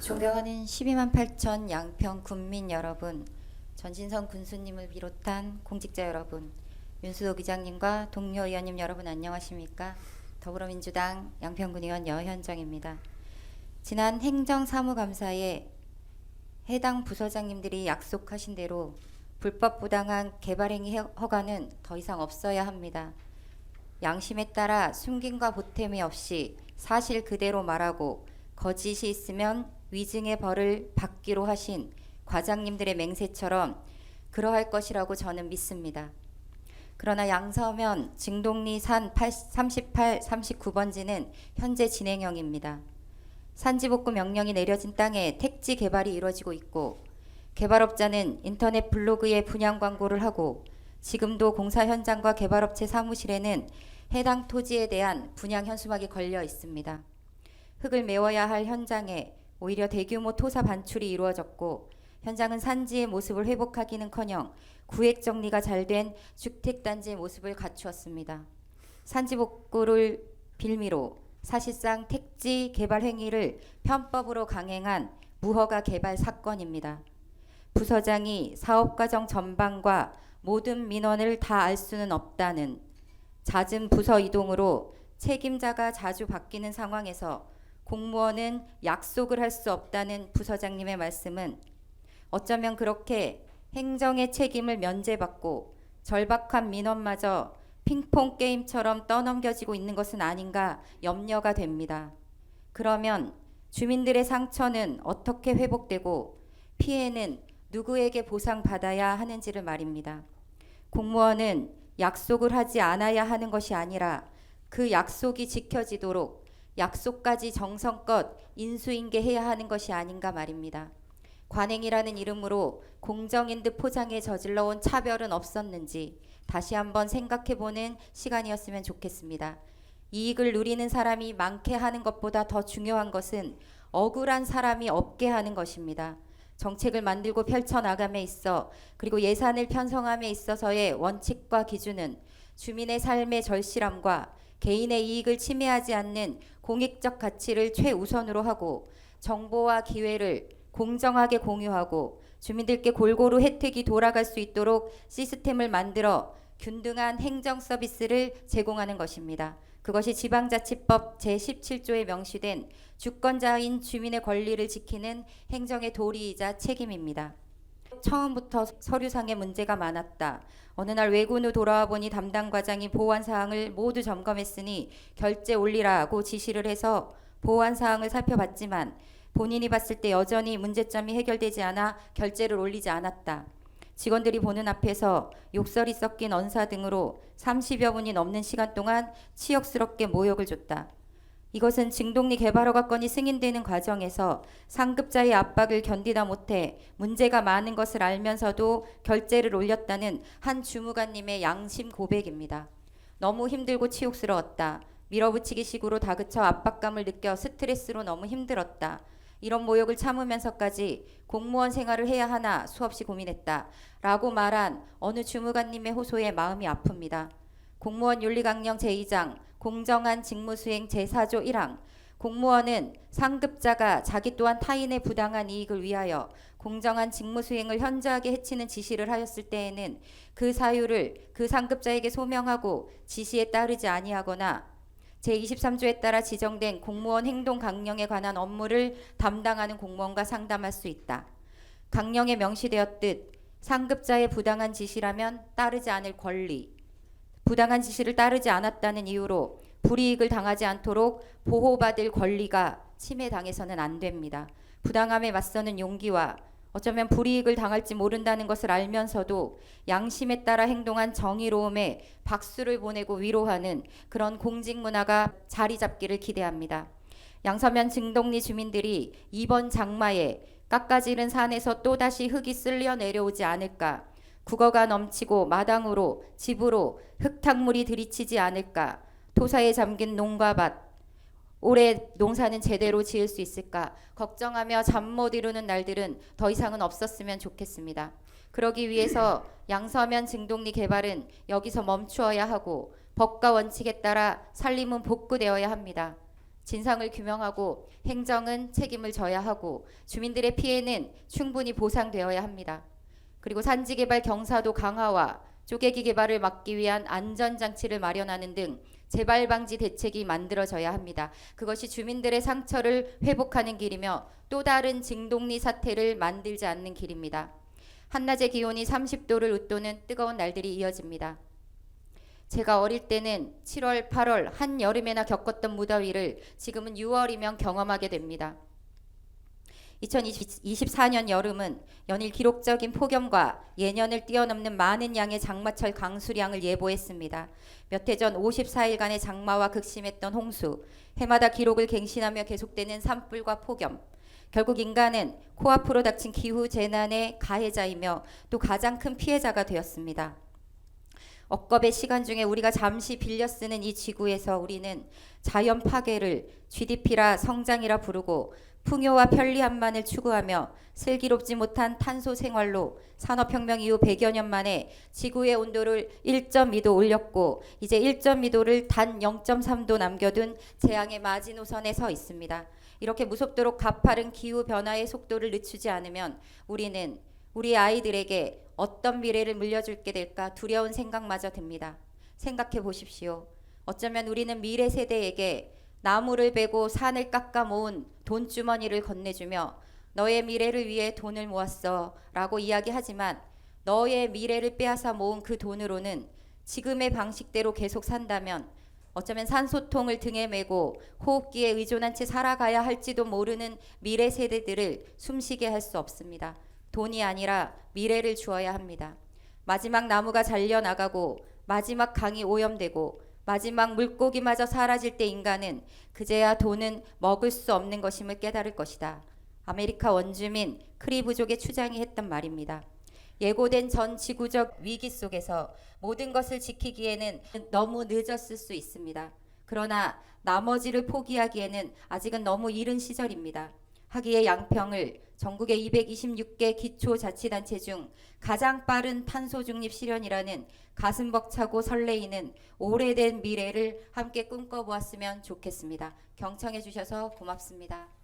존경하는 12만 8천 양평 군민 여러분, 전진성 군수님을 비롯한 공직자 여러분, 윤수도 기장님과 동료 의원님 여러분 안녕하십니까? 더불어민주당 양평군 의원 여현정입니다. 지난 행정사무감사에 해당 부서장님들이 약속하신 대로 불법 부당한 개발행위 허가는 더 이상 없어야 합니다. 양심에 따라 숨김과 보탬이 없이 사실 그대로 말하고 거짓이 있으면 위증의 벌을 받기로 하신 과장님들의 맹세처럼 그러할 것이라고 저는 믿습니다. 그러나 양서면 증동리 산 38, 39번지는 현재 진행형입니다. 산지복구 명령이 내려진 땅에 택지 개발이 이루어지고 있고 개발업자는 인터넷 블로그에 분양 광고를 하고 지금도 공사 현장과 개발업체 사무실에는 해당 토지에 대한 분양 현수막이 걸려 있습니다. 흙을 메워야 할 현장에 오히려 대규모 토사 반출이 이루어졌고 현장은 산지의 모습을 회복하기는커녕 구획 정리가 잘 된 주택단지의 모습을 갖추었습니다. 산지 복구를 빌미로 사실상 택지 개발 행위를 편법으로 강행한 무허가 개발 사건입니다. 부서장이 사업과정 전반과 모든 민원을 다 알 수는 없다는 잦은 부서 이동으로 책임자가 자주 바뀌는 상황에서 공무원은 약속을 할 수 없다는 부서장님의 말씀은 어쩌면 그렇게 행정의 책임을 면제받고 절박한 민원마저 핑퐁 게임처럼 떠넘겨지고 있는 것은 아닌가 염려가 됩니다. 그러면 주민들의 상처는 어떻게 회복되고 피해는 누구에게 보상받아야 하는지를 말입니다. 공무원은 약속을 하지 않아야 하는 것이 아니라 그 약속이 지켜지도록 약속까지 정성껏 인수인계해야 하는 것이 아닌가 말입니다. 관행이라는 이름으로 공정인 듯 포장해 저질러온 차별은 없었는지 다시 한번 생각해보는 시간이었으면 좋겠습니다. 이익을 누리는 사람이 많게 하는 것보다 더 중요한 것은 억울한 사람이 없게 하는 것입니다. 정책을 만들고 펼쳐나감에 있어 그리고 예산을 편성함에 있어서의 원칙과 기준은 주민의 삶의 절실함과 개인의 이익을 침해하지 않는 공익적 가치를 최우선으로 하고 정보와 기회를 공정하게 공유하고 주민들께 골고루 혜택이 돌아갈 수 있도록 시스템을 만들어 균등한 행정 서비스를 제공하는 것입니다. 그것이 지방자치법 제17조에 명시된 주권자인 주민의 권리를 지키는 행정의 도리이자 책임입니다. 처음부터 서류상의 문제가 많았다. 어느 날 외근 후 돌아와 보니 담당 과장이 보완 사항을 모두 점검했으니 결제 올리라고 지시를 해서 보완 사항을 살펴봤지만 본인이 봤을 때 여전히 문제점이 해결되지 않아 결제를 올리지 않았다. 직원들이 보는 앞에서 욕설이 섞인 언사 등으로 30여 분이 넘는 시간 동안 치욕스럽게 모욕을 줬다. 이것은 증동리 개발허가 건이 승인되는 과정에서 상급자의 압박을 견디다 못해 문제가 많은 것을 알면서도 결제를 올렸다는 한 주무관님의 양심 고백입니다. 너무 힘들고 치욕스러웠다. 밀어붙이기 식으로 다그쳐 압박감을 느껴 스트레스로 너무 힘들었다. 이런 모욕을 참으면서까지 공무원 생활을 해야 하나 수없이 고민했다. 라고 말한 어느 주무관님의 호소에 마음이 아픕니다. 공무원 윤리강령 제2장 공정한 직무수행 제4조 1항 공무원은 상급자가 자기 또한 타인의 부당한 이익을 위하여 공정한 직무수행을 현저하게 해치는 지시를 하였을 때에는 그 사유를 그 상급자에게 소명하고 지시에 따르지 아니하거나 제23조에 따라 지정된 공무원 행동 강령에 관한 업무를 담당하는 공무원과 상담할 수 있다. 강령에 명시되었듯 상급자의 부당한 지시라면 따르지 않을 권리, 부당한 지시를 따르지 않았다는 이유로 불이익을 당하지 않도록 보호받을 권리가 침해당해서는 안 됩니다. 부당함에 맞서는 용기와 어쩌면 불이익을 당할지 모른다는 것을 알면서도 양심에 따라 행동한 정의로움에 박수를 보내고 위로하는 그런 공직 문화가 자리 잡기를 기대합니다. 양서면 증동리 주민들이 이번 장마에 깎아지른 산에서 또다시 흙이 쓸려 내려오지 않을까, 국어가 넘치고 마당으로 집으로 흙탕물이 들이치지 않을까, 토사에 잠긴 농과 밭, 올해 농사는 제대로 지을 수 있을까 걱정하며 잠 못 이루는 날들은 더 이상은 없었으면 좋겠습니다. 그러기 위해서 양서면 증동리 개발은 여기서 멈추어야 하고 법과 원칙에 따라 산림은 복구되어야 합니다. 진상을 규명하고 행정은 책임을 져야 하고 주민들의 피해는 충분히 보상되어야 합니다. 그리고 산지개발 경사도 강화와 쪼개기 개발을 막기 위한 안전장치를 마련하는 등 재발 방지 대책이 만들어져야 합니다. 그것이 주민들의 상처를 회복하는 길이며 또 다른 증동리 사태를 만들지 않는 길입니다. 한낮의 기온이 30도를 웃도는 뜨거운 날들이 이어집니다. 제가 어릴 때는 7월, 8월 한여름에나 겪었던 무더위를 지금은 6월이면 경험하게 됩니다. 2024년 여름은 연일 기록적인 폭염과 예년을 뛰어넘는 많은 양의 장마철 강수량을 예보했습니다. 몇 해 전 54일간의 장마와 극심했던 홍수, 해마다 기록을 갱신하며 계속되는 산불과 폭염, 결국 인간은 코앞으로 닥친 기후 재난의 가해자이며 또 가장 큰 피해자가 되었습니다. 억겁의 시간 중에 우리가 잠시 빌려 쓰는 이 지구에서 우리는 자연 파괴를 GDP라 성장이라 부르고 풍요와 편리함만을 추구하며 슬기롭지 못한 탄소 생활로 산업혁명 이후 100여 년 만에 지구의 온도를 1.2도 올렸고 이제 1.2도를 단 0.3도 남겨둔 재앙의 마지노선에 서 있습니다. 이렇게 무섭도록 가파른 기후 변화의 속도를 늦추지 않으면 우리는 우리 아이들에게 어떤 미래를 물려줄게 될까 두려운 생각마저 듭니다. 생각해 보십시오. 어쩌면 우리는 미래 세대에게 나무를 베고 산을 깎아 모은 돈주머니를 건네주며 너의 미래를 위해 돈을 모았어 라고 이야기하지만 너의 미래를 빼앗아 모은 그 돈으로는 지금의 방식대로 계속 산다면 어쩌면 산소통을 등에 메고 호흡기에 의존한 채 살아가야 할지도 모르는 미래 세대들을 숨쉬게 할 수 없습니다. 돈이 아니라 미래를 주어야 합니다. 마지막 나무가 잘려나가고 마지막 강이 오염되고 마지막 물고기마저 사라질 때 인간은 그제야 돈은 먹을 수 없는 것임을 깨달을 것이다. 아메리카 원주민 크리부족의 추장이 했던 말입니다. 예고된 전 지구적 위기 속에서 모든 것을 지키기에는 너무 늦었을 수 있습니다. 그러나 나머지를 포기하기에는 아직은 너무 이른 시절입니다. 하기에 양평을 전국의 226개 기초자치단체 중 가장 빠른 탄소 중립 실현이라는 가슴 벅차고 설레이는 오래된 미래를 함께 꿈꿔보았으면 좋겠습니다. 경청해 주셔서 고맙습니다.